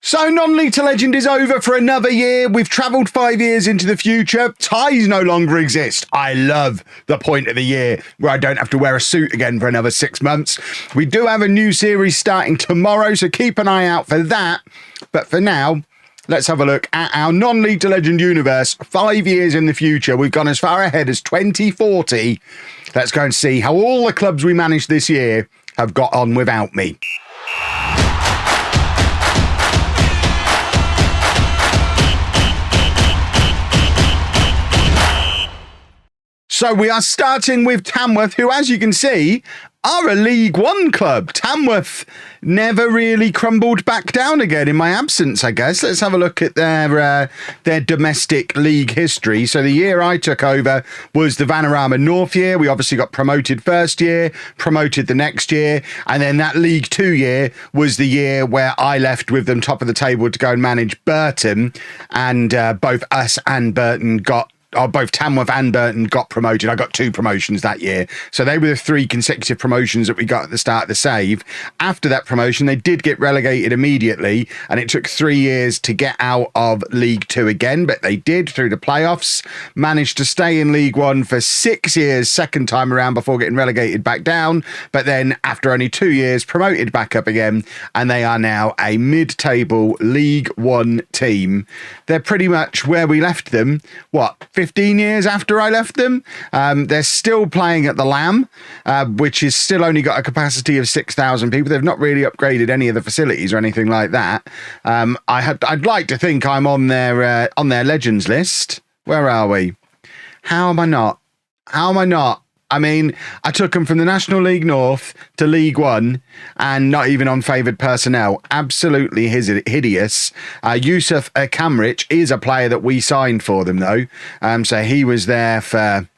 So non-league to legend is over for another year. We've travelled 5 years into the future. Ties no longer exist. I love the point of the year where I don't have to wear a suit again for another 6 months. We do have a new series starting tomorrow, so keep an eye out for that. But for now, let's have a look at our non-league to legend universe 5 years in the future. We've gone as far ahead as 2040. Let's go and see how all the clubs we managed this year have got on without me. So we are starting with Tamworth, who, as you can see, are a League One club. Tamworth never really crumbled back down again in my absence, I guess. Let's have a look at their domestic league history. So the year I took over was the Vanarama North year. We obviously got promoted first year, promoted the next year, and then that League Two year was the year where I left with them top of the table to go and manage Burton, and both us and Burton both Tamworth and Burton got promoted. I got 2 promotions that year. So they were the 3 consecutive promotions that we got at the start of the save. After that promotion, they did get relegated immediately, and it took 3 years to get out of League 2 again, but they did through the playoffs, managed to stay in League 1 for 6 years, second time around before getting relegated back down, but then after only 2 years, promoted back up again, and they are now a mid-table League 1 team. They're pretty much where we left them, 15 years after I left them. They're still playing at the Lamb, which is still only got a capacity of 6,000 people. They've not really upgraded any of the facilities or anything like that. I'd like to think I'm on their Legends list. Where are we? How am I not? I mean, I took them from the National League North to League One and not even on favoured personnel. Absolutely hideous. Yusuf Kamrich is a player that we signed for them, though. So he was there for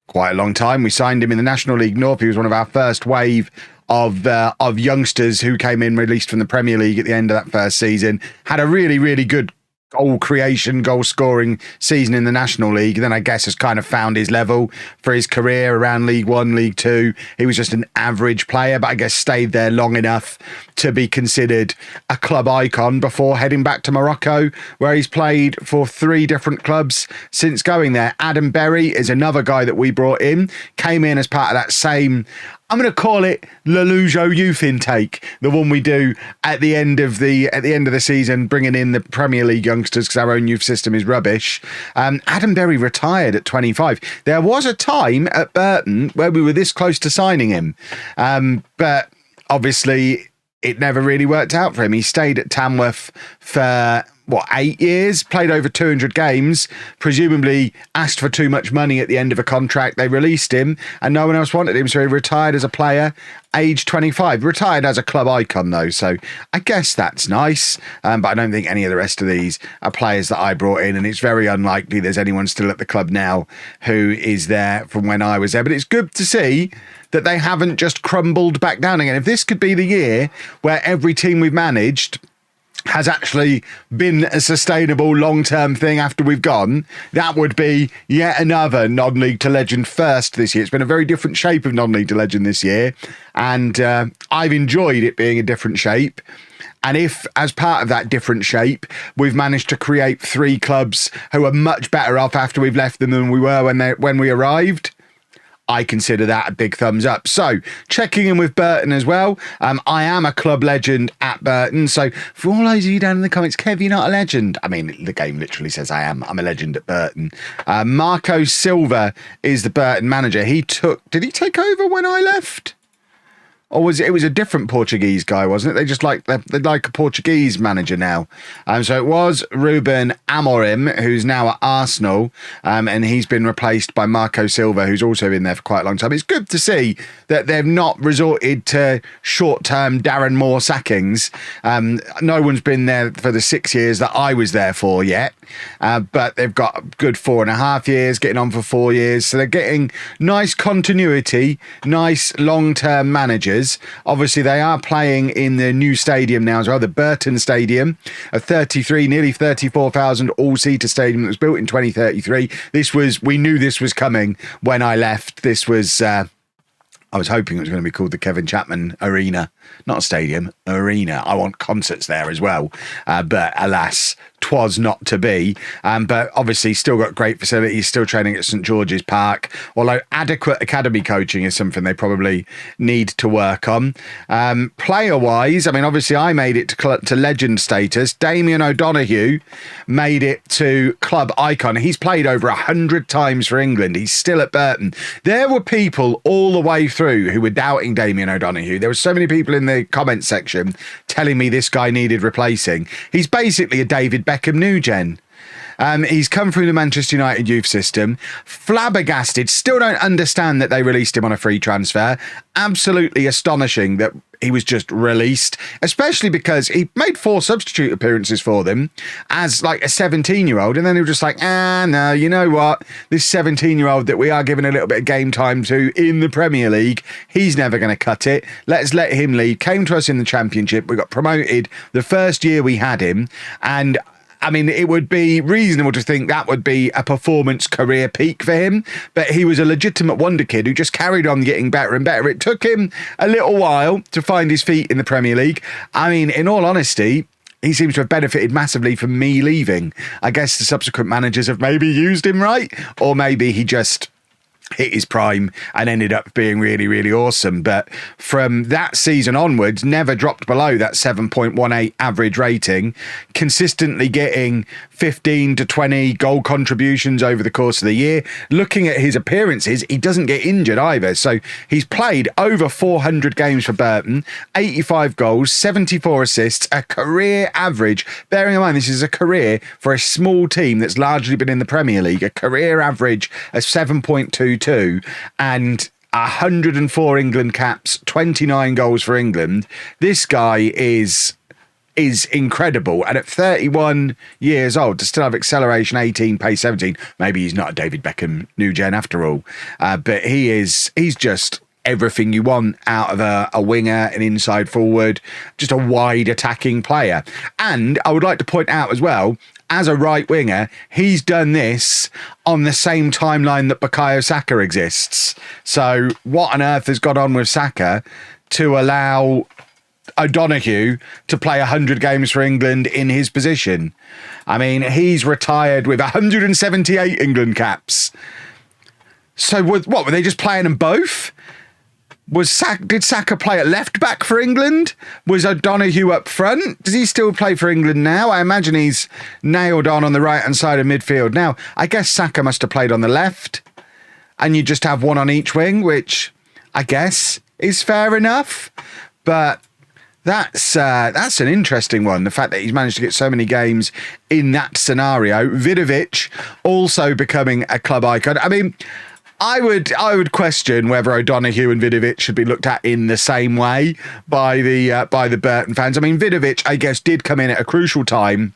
quite a long time. We signed him in the National League North. He was one of our first wave of youngsters who came in released from the Premier League at the end of that first season. Had a really, really good goal creation, goal scoring season in the National League. Then I guess has kind of found his level for his career around League One, League Two. He was just an average player, but I guess stayed there long enough to be considered a club icon before heading back to Morocco, where he's played for 3 different clubs since going there. Adam Berry is another guy that we brought in, came in as part of that same, I'm going to call it LOLLUJO youth intake, the one we do at the end of the season, bringing in the Premier League youngsters because our own youth system is rubbish. Adam Berry retired at 25. There was a time at Burton where we were this close to signing him, but obviously it never really worked out for him. He stayed at Tamworth for 8 years, played over 200 games, presumably asked for too much money at the end of a contract. They released him and no one else wanted him, so he retired as a player, age 25. Retired as a club icon, though, so I guess that's nice, but I don't think any of the rest of these are players that I brought in, and it's very unlikely there's anyone still at the club now who is there from when I was there. But it's good to see that they haven't just crumbled back down again. If this could be the year where every team we've managed has actually been a sustainable long-term thing after we've gone, that would be yet another non-league to legend first this year. It's been a very different shape of non-league to legend this year, and I've enjoyed it being a different shape. And if, as part of that different shape, we've managed to create 3 clubs who are much better off after we've left them than we were when we arrived, I consider that a big thumbs up. So, checking in with Burton as well. I am a club legend at Burton. So, for all those of you down in the comments, Kev, you're not a legend. I mean, the game literally says I am. I'm a legend at Burton. Marco Silva is the Burton manager. Did he take over when I left? Or was it was a different Portuguese guy, wasn't it? They just like a Portuguese manager now. So it was Ruben Amorim, who's now at Arsenal, and he's been replaced by Marco Silva, who's also been there for quite a long time. It's good to see that they've not resorted to short-term Darren Moore sackings. No one's been there for the 6 years that I was there for yet, but they've got a good 4.5 years, getting on for 4 years. So they're getting nice continuity, nice long-term managers. Obviously, they are playing in the new stadium now as well, the Burton Stadium, a 33, nearly 34,000 all-seater stadium that was built in 2033. We knew this was coming when I left. This was I was hoping it was going to be called the Kevin Chapman Arena, not a stadium, arena. I want concerts there as well. But alas, 'twas not to be. But obviously still got great facilities, still training at St George's Park, although adequate academy coaching is something they probably need to work on. Player-wise, I mean, obviously I made it to legend status. Damien O'Donoghue made it to club icon. He's played over 100 times for England. He's still at Burton. There were people all the way through who were doubting Damien O'Donoghue. There were so many people in the comments section telling me this guy needed replacing. He's basically a David Beckham new gen. He's come through the Manchester United youth system, flabbergasted, still don't understand that they released him on a free transfer. Absolutely astonishing that he was just released, especially because he made 4 substitute appearances for them as like a 17-year-old, and then they were just like, no, you know what? This 17-year-old that we are giving a little bit of game time to in the Premier League, he's never going to cut it. Let's let him lead. Came to us in the Championship. We got promoted the first year we had him, and I mean, it would be reasonable to think that would be a performance career peak for him, but he was a legitimate wonder kid who just carried on getting better and better. It took him a little while to find his feet in the Premier League. I mean, in all honesty, he seems to have benefited massively from me leaving. I guess the subsequent managers have maybe used him right, or maybe he just hit his prime and ended up being really, really awesome. But from that season onwards, never dropped below that 7.18 average rating, consistently getting 15 to 20 goal contributions over the course of the year. Looking at his appearances, he doesn't get injured either. So he's played over 400 games for Burton, 85 goals, 74 assists, a career average. Bearing in mind, this is a career for a small team that's largely been in the Premier League, a career average of 7.22 and 104 England caps, 29 goals for England. This guy is incredible, and at 31 years old to still have acceleration 18, pace 17. Maybe he's not a David Beckham new gen after all, but he's just everything you want out of a winger, an inside forward, just a wide attacking player. And I would like to point out as well, as a right winger, he's done this on the same timeline that Bukayo Saka exists. So what on earth has got on with Saka to allow O'Donoghue to play 100 games for England in his position? I mean, he's retired with 178 England caps. So what were they just playing them both? Did Saka play at left back for England? Was O'Donoghue up front? Does he still play for England now? I imagine he's nailed on the right hand side of midfield now. I guess Saka must have played on the left, and you just have one on each wing, which I guess is fair enough. But that's an interesting one. The fact that he's managed to get so many games in that scenario. Vidovic also becoming a club icon. I mean, I would question whether O'Donoghue and Vidovic should be looked at in the same way by the Burton fans. I mean, Vidovic, I guess, did come in at a crucial time.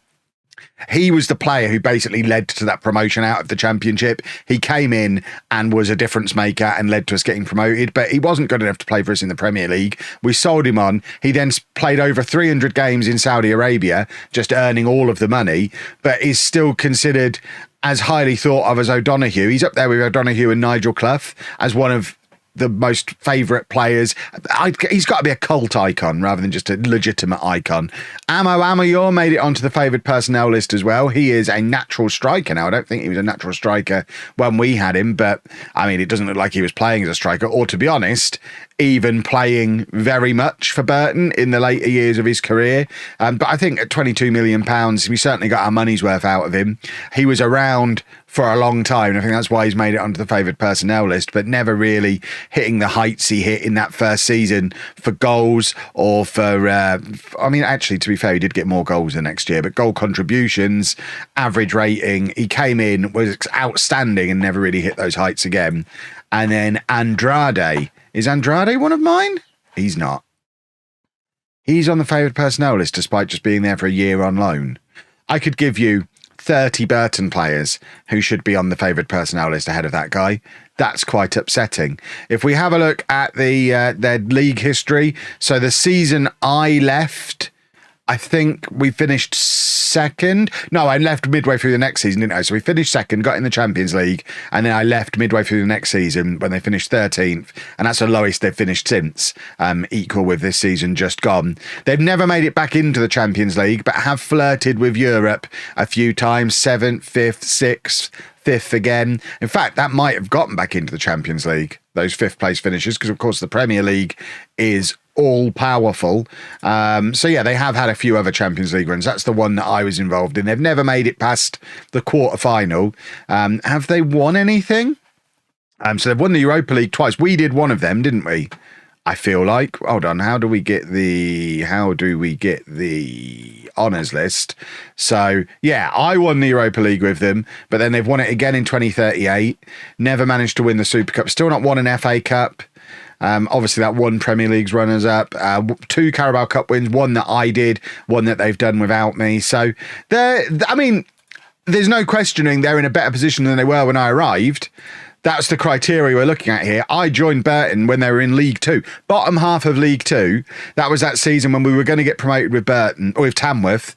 He was the player who basically led to that promotion out of the Championship. He came in and was a difference maker and led to us getting promoted, but he wasn't good enough to play for us in the Premier League. We sold him on. He then played over 300 games in Saudi Arabia, just earning all of the money, but is still considered as highly thought of as O'Donoghue. He's up there with O'Donoghue and Nigel Clough as one of the most favourite players. He's got to be a cult icon rather than just a legitimate icon. Amo Amoyor made it onto the favoured personnel list as well. He is a natural striker now. I don't think he was a natural striker when we had him, but I mean, it doesn't look like he was playing as a striker, or to be honest, even playing very much for Burton in the later years of his career. But I think at £22 million, we certainly got our money's worth out of him. He was around for a long time, and I think that's why he's made it onto the favoured personnel list, but never really hitting the heights he hit in that first season for goals or for, I mean, actually, to be fair, he did get more goals the next year, but goal contributions, average rating, he came in, was outstanding and never really hit those heights again. And then Andrade. Is Andrade one of mine? He's not. He's on the favoured personnel list despite just being there for a year on loan. I could give you 30 Burton players who should be on the favoured personnel list ahead of that guy. That's quite upsetting. If we have a look at their league history, so the season I left, I think we finished second. No, I left midway through the next season, didn't I? So we finished second, got in the Champions League, and then I left midway through the next season when they finished 13th, and that's the lowest they've finished since, equal with this season just gone. They've never made it back into the Champions League, but have flirted with Europe a few times, 7th, 5th, 6th, 5th again. In fact, that might have gotten back into the Champions League, those 5th place finishes, because of course the Premier League is all powerful. So yeah, they have had a few other Champions League runs. That's the one that I was involved in. They've never made it past the quarter-final. Have they won anything? So they've won the Europa League twice. We did one of them, didn't we? I feel like. Hold on. How do we get the honours list? So yeah, I won the Europa League with them, but then they've won it again in 2038. Never managed to win the Super Cup. Still not won an FA Cup. Obviously that one Premier League's runners up, 2 Carabao Cup wins, one that I did, one that they've done without me. So there's no questioning they're in a better position than they were when I arrived. That's the criteria we're looking at here. I joined Burton when they were in League 2, bottom half of League 2. That was that season when we were going to get promoted with Burton, or with Tamworth.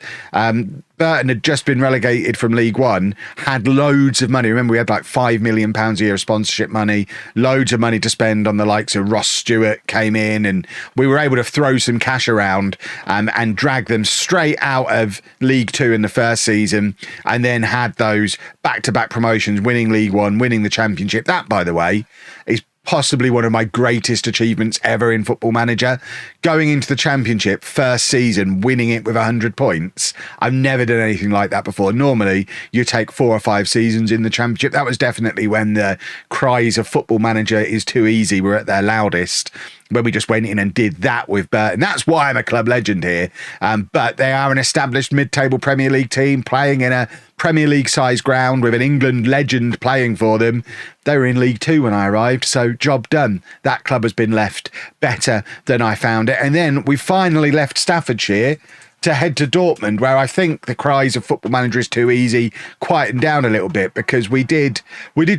Burton had just been relegated from League 1, had loads of money. Remember, we had like £5 million a year of sponsorship money, loads of money to spend on the likes of Ross Stewart came in, and we were able to throw some cash around and drag them straight out of League 2 in the first season, and then had those back-to-back promotions, winning League 1, winning the Championship. That, by the way, is possibly one of my greatest achievements ever in Football Manager. Going into the Championship, first season, winning it with 100 points. I've never done anything like that before. Normally, you take 4 or 5 seasons in the Championship. That was definitely when the cries of Football Manager is too easy were at their loudest, when we just went in and did that with Burton. That's why I'm a club legend here. But they are an established mid-table Premier League team playing in a Premier League-sized ground with an England legend playing for them. They were in League 2 when I arrived, so job done. That club has been left better than I found it. And then we finally left Staffordshire to head to Dortmund, where I think the cries of Football Manager is too easy quietened down a little bit, because we did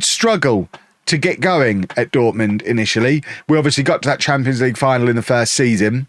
struggle to get going at Dortmund initially. We obviously got to that Champions League final in the first season,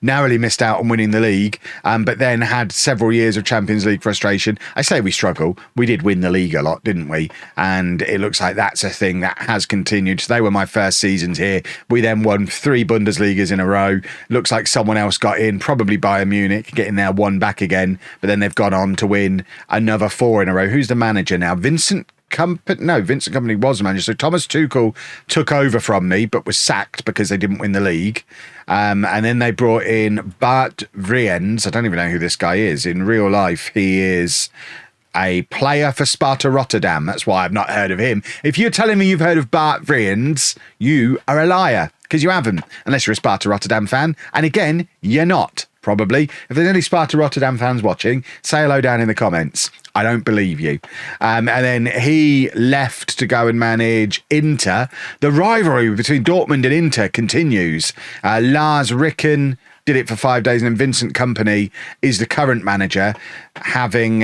narrowly missed out on winning the league, but then had several years of Champions League frustration. I say we struggle. We did win the league a lot, didn't we? And it looks like that's a thing that has continued. So they were my first seasons here. We then won 3 Bundesligas in a row. Looks like someone else got in, probably Bayern Munich, getting their one back again. But then they've gone on to win another 4 in a row. Who's the manager now? Vincent Kompany was the manager. So Thomas Tuchel took over from me, but was sacked because they didn't win the league. And then they brought in Bart Vriends. I don't even know who this guy is. In real life, he is a player for Sparta Rotterdam. That's why I've not heard of him. If you're telling me you've heard of Bart Vriends, you are a liar, because you haven't, unless you're a Sparta Rotterdam fan. And again, you're not, probably. If there's any Sparta Rotterdam fans watching, say hello down in the comments. I don't believe you. And then he left to go and manage Inter. The rivalry between Dortmund and Inter continues. Lars Ricken did it for 5 days, and then Vincent Kompany is the current manager, having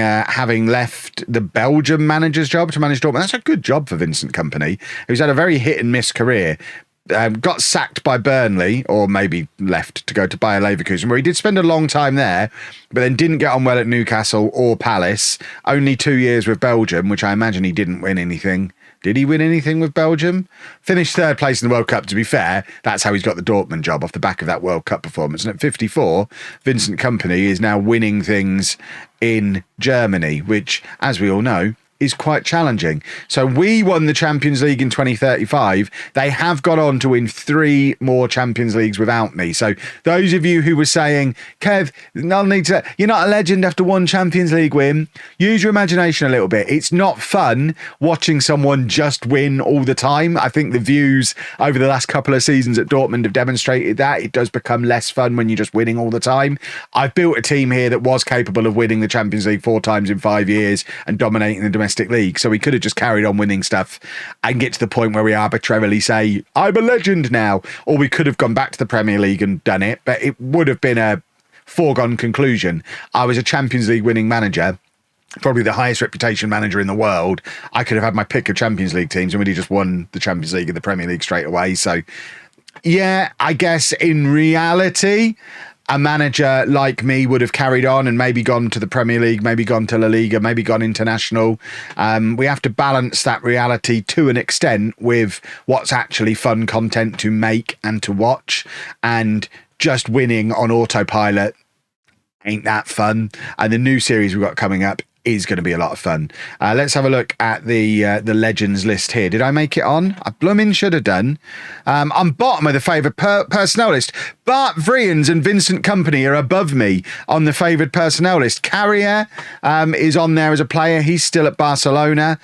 left the Belgium manager's job to manage Dortmund. That's a good job for Vincent Kompany, who's had a very hit and miss career. Got sacked by Burnley, or maybe left to go to Bayer Leverkusen, where he did spend a long time there, but then didn't get on well at Newcastle or Palace. Only 2 years with Belgium, which I imagine he didn't win anything. Did he win anything with Belgium? Finished 3rd place in the World Cup, to be fair. That's how he's got the Dortmund job, off the back of that World Cup performance. And at 54, Vincent Kompany is now winning things in Germany, which, as we all know, is quite challenging. So we won the Champions League in 2035. They have gone on to win 3 more Champions Leagues without me. So those of you who were saying, Kev, you're not a legend after 1 Champions League win, use your imagination a little bit. It's not fun watching someone just win all the time. I think the views over the last couple of seasons at Dortmund have demonstrated that. It does become less fun when you're just winning all the time. I've built a team here that was capable of winning the Champions League 4 times in 5 years and dominating the domestic league, so we could have just carried on winning stuff and get to the point where we arbitrarily say I'm a legend now, or we could have gone back to the Premier League and done it, but it would have been a foregone conclusion. I was a Champions League winning manager, probably the highest reputation manager in the world. I could have had my pick of Champions League teams and we'd have just won the Champions League and the Premier League straight away. So yeah, I guess in reality a manager like me would have carried on and maybe gone to the Premier League, maybe gone to La Liga, maybe gone international. We have to balance that reality to an extent with what's actually fun content to make and to watch, and just winning on autopilot ain't that fun. And the new series we've got coming up is going to be a lot of fun. Let's have a look at the legends list here. Did I make it on? I blooming should have done. I'm bottom of the favourite personnel list. Bart Vrians and Vincent Kompany are above me on the favoured personnel list. Carrier is on there as a player. He's still at Barcelona.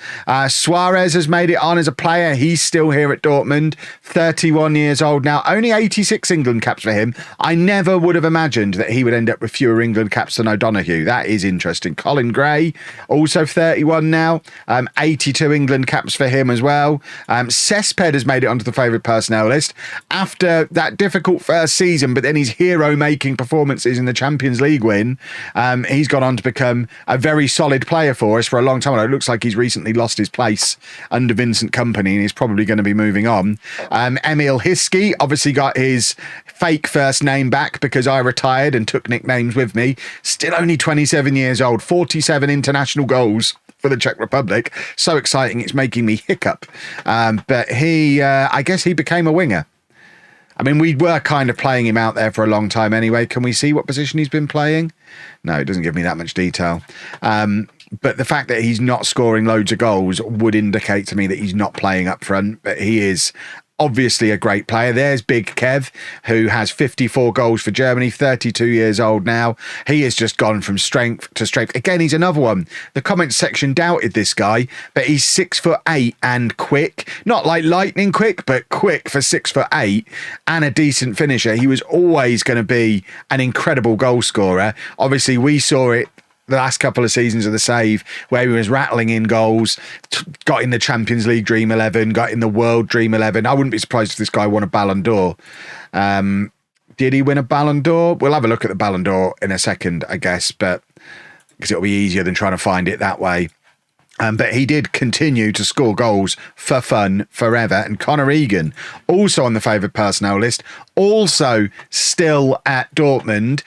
Suarez has made it on as a player. He's still here at Dortmund. 31 years old now. Only 86 England caps for him. I never would have imagined that he would end up with fewer England caps than O'Donoghue. That is interesting. Colin Gray, also 31 now. 82 England caps for him as well. Cessped has made it onto the favoured personnel list after that difficult first season, but then his hero-making performances in the Champions League win. He's gone on to become a very solid player for us for a long time. It looks like he's recently lost his place under Vincent Kompany and he's probably going to be moving on. Emil Hiskey obviously got his fake first name back because I retired and took nicknames with me. Still only 27 years old, 47 international goals for the Czech Republic. So exciting, it's making me hiccup. But he, I guess he became a winger. I mean, we were kind of playing him out there for a long time anyway. Can we see what position he's been playing? No, it doesn't give me that much detail. But the fact that he's not scoring loads of goals would indicate to me that he's not playing up front, but he is obviously a great player. There's Big Kev, who has 54 goals for Germany, 32 years old now. He has just gone from strength to strength. Again, he's another one. The comments section doubted this guy, but he's 6'8" and quick. Not like lightning quick, but quick for 6'8" and a decent finisher. He was always going to be an incredible goal scorer. Obviously, we saw it the last couple of seasons of the Save, where he was rattling in goals, got in the Champions League Dream 11, got in the World Dream 11. I wouldn't be surprised if this guy won a Ballon d'Or. Did he win a Ballon d'Or? We'll have a look at the Ballon d'Or in a second, I guess, but because it'll be easier than trying to find it that way. But he did continue to score goals for fun forever. And Conor Egan, also on the favoured personnel list, also still at Dortmund.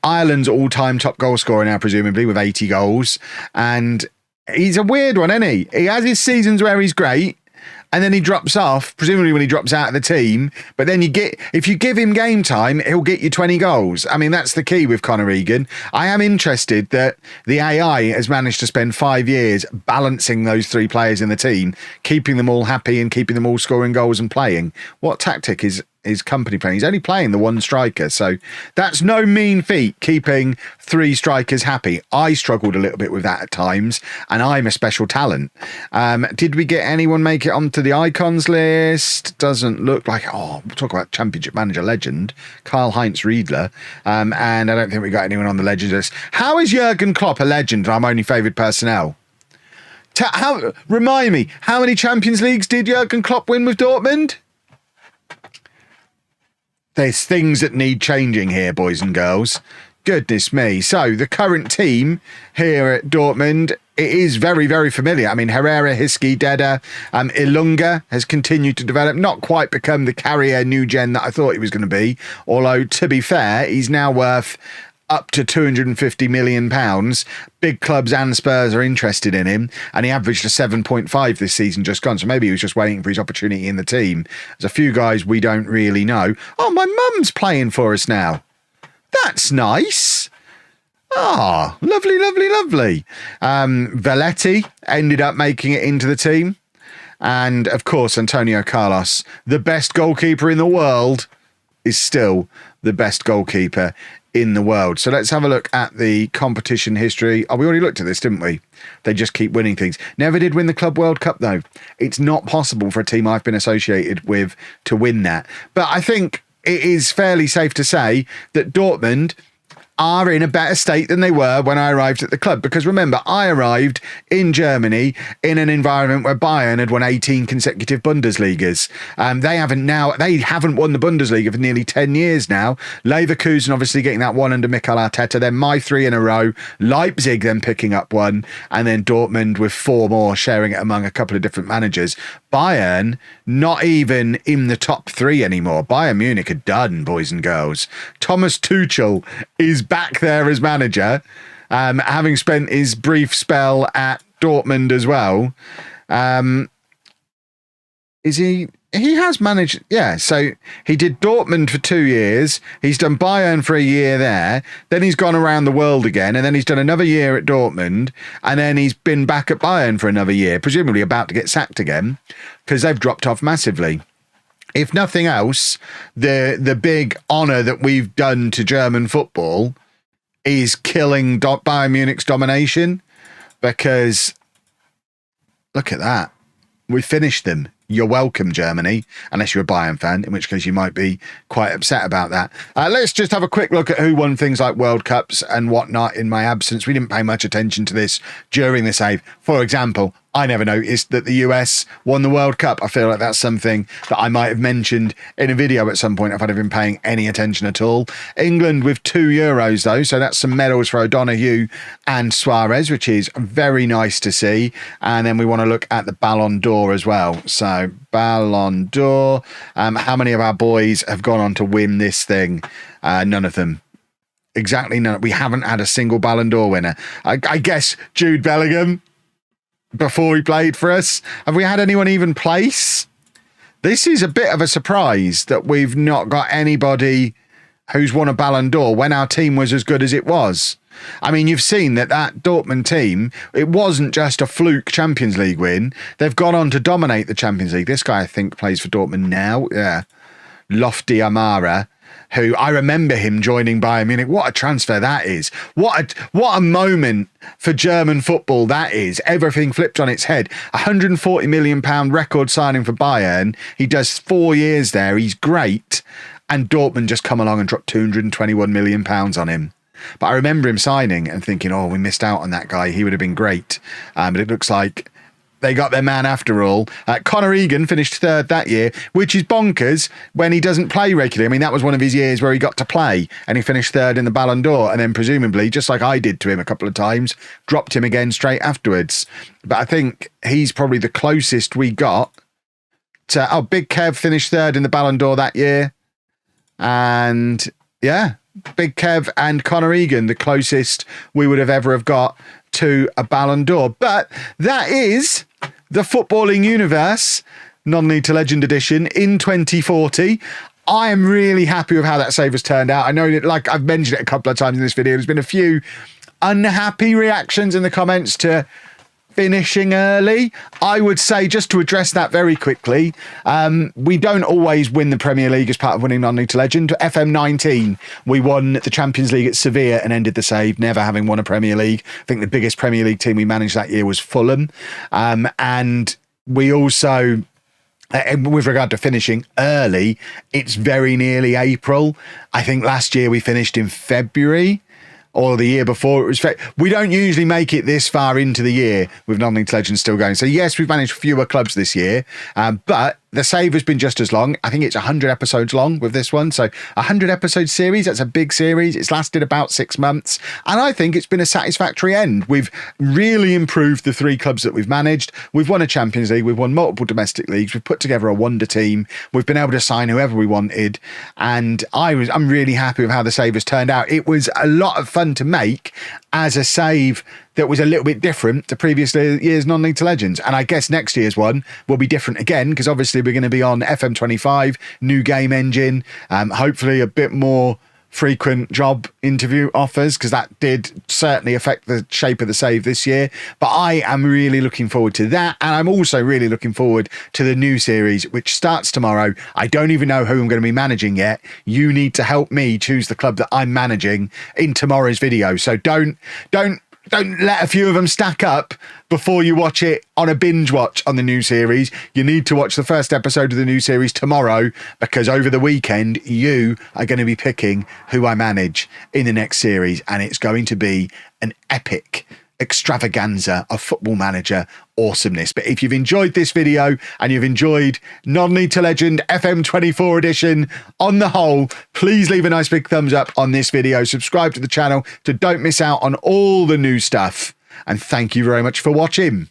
Ireland's all-time top goal scorer now, presumably, with 80 goals. And he's a weird one, isn't he? He has his seasons where he's great, and then he drops off, presumably when he drops out of the team. But then if you give him game time, he'll get you 20 goals. I mean, that's the key with Conor Egan. I am interested that the AI has managed to spend 5 years balancing those three players in the team, keeping them all happy and keeping them all scoring goals and playing. What tactic is Kompany playing? He's only playing the one striker, so that's no mean feat, keeping three strikers happy. I struggled a little bit with that at times, and I'm a special talent. Did we get anyone make it onto the icons list? Doesn't look like. Oh, we'll talk about Championship Manager legend Karl-Heinz Riedler, and I don't think we got anyone on the legends list. How is Jurgen Klopp a legend and I'm only favoured personnel? Remind me, how many Champions Leagues did Jurgen Klopp win with Dortmund? There's things that need changing here, boys and girls. Goodness me. So the current team here at Dortmund, it is very, very familiar. I mean, Herrera, Hiskey, Deda, Ilunga has continued to develop, not quite become the carrier new gen that I thought he was going to be. Although, to be fair, he's now worth up to £250 million. Big clubs and Spurs are interested in him, and he averaged a 7.5 this season just gone, so maybe he was just waiting for his opportunity in the team. There's a few guys we don't really know. Oh, my mum's playing for us now. That's nice. Ah, lovely, lovely, lovely. Velletti ended up making it into the team, and of course Antonio Carlos, the best goalkeeper in the world, is still the best goalkeeper in the world. So let's have a look at the competition history. Oh, we already looked at this, didn't we? They just keep winning things. Never did win the Club World Cup, though. It's not possible for a team I've been associated with to win that. But I think it is fairly safe to say that Dortmund are in a better state than they were when I arrived at the club. Because remember, I arrived in Germany in an environment where Bayern had won 18 consecutive Bundesligas. They haven't won the Bundesliga for nearly 10 years now. Leverkusen obviously getting that one under Mikel Arteta, then my 3 in a row, Leipzig then picking up one, and then Dortmund with 4 more, sharing it among a couple of different managers. Bayern, not even in the top 3 anymore. Bayern Munich are done, boys and girls. Thomas Tuchel is back there as manager, having spent his brief spell at Dortmund as well. He has managed, yeah, so he did Dortmund for 2 years, he's done Bayern for a year there, then he's gone around the world again, and then he's done another year at Dortmund, and then he's been back at Bayern for another year, presumably about to get sacked again, because they've dropped off massively. If nothing else, the big honour that we've done to German football is killing Bayern Munich's domination, because look at that. We finished them. You're welcome, Germany, unless you're a Bayern fan, in which case you might be quite upset about that. Let's just have a quick look at who won things like World Cups and whatnot in my absence. We didn't pay much attention to this during the save. For example, I never noticed that the US won the World Cup. I feel like that's something that I might have mentioned in a video at some point if I'd have been paying any attention at all. England with 2 Euros, though, so that's some medals for O'Donoghue and Suarez, which is very nice to see. And then we want to look at the Ballon d'Or as well. So Ballon d'Or, how many of our boys have gone on to win this thing? None of them. Exactly none. We haven't had a single Ballon d'Or winner. I guess Jude Bellingham, before he played for us. Have we had anyone even place? This is a bit of a surprise that we've not got anybody who's won a Ballon d'Or when our team was as good as it was. I mean, you've seen that Dortmund team, it wasn't just a fluke Champions League win. They've gone on to dominate the Champions League. This guy, I think, plays for Dortmund now. Yeah. Lofty Amara, who I remember him joining Bayern Munich. What a transfer that is. What a moment for German football that is. Everything flipped on its head. £140 million record signing for Bayern. He does 4 years there. He's great. And Dortmund just come along and dropped £221 million on him. But I remember him signing and thinking, oh, we missed out on that guy. He would have been great. But it looks like they got their man after all. Conor Egan finished 3rd that year, which is bonkers when he doesn't play regularly. I mean, that was one of his years where he got to play and he finished 3rd in the Ballon d'Or, and then presumably, just like I did to him a couple of times, dropped him again straight afterwards. But I think he's probably the closest we got to... Oh, Big Kev finished 3rd in the Ballon d'Or that year. And yeah, Big Kev and Conor Egan, the closest we would have ever have got to a Ballon d'Or. But that is the footballing universe, non-league to legend edition in 2040. I am really happy with how that save has turned out. I know that, like I've mentioned it a couple of times in this video, there's been a few unhappy reactions in the comments to finishing early. I would say, just to address that very quickly, we don't always win the Premier League as part of winning non-league to legend. FM19, we won the Champions League at Sevilla and ended the save, never having won a Premier League. I think the biggest Premier League team we managed that year was Fulham. And we also, with regard to finishing early, it's very nearly April. I think last year we finished in February, or the year before it was... We don't usually make it this far into the year with non-league legends still going. So yes, we've managed fewer clubs this year, but the save has been just as long. I think it's 100 episodes long with this one. So 100 episode series, that's a big series. It's lasted about 6 months. And I think it's been a satisfactory end. We've really improved the 3 clubs that we've managed. We've won a Champions League. We've won multiple domestic leagues. We've put together a wonder team. We've been able to sign whoever we wanted. And I'm really happy with how the save has turned out. It was a lot of fun to make as a save that was a little bit different to previous year's non-league to legends. And I guess next year's one will be different again, because obviously we're going to be on FM25, new game engine, hopefully a bit more frequent job interview offers, because that did certainly affect the shape of the save this year. But I am really looking forward to that. And I'm also really looking forward to the new series, which starts tomorrow. I don't even know who I'm going to be managing yet. You need to help me choose the club that I'm managing in tomorrow's video. So don't Don't let a few of them stack up before you watch it on a binge watch on the new series. You need to watch the first episode of the new series tomorrow, because over the weekend, you are going to be picking who I manage in the next series. And it's going to be an epic extravaganza of Football Manager awesomeness. But if you've enjoyed this video and you've enjoyed Non-League to Legend FM24 edition on the whole, please leave a nice big thumbs up on this video. Subscribe to the channel so don't miss out on all the new stuff. And thank you very much for watching.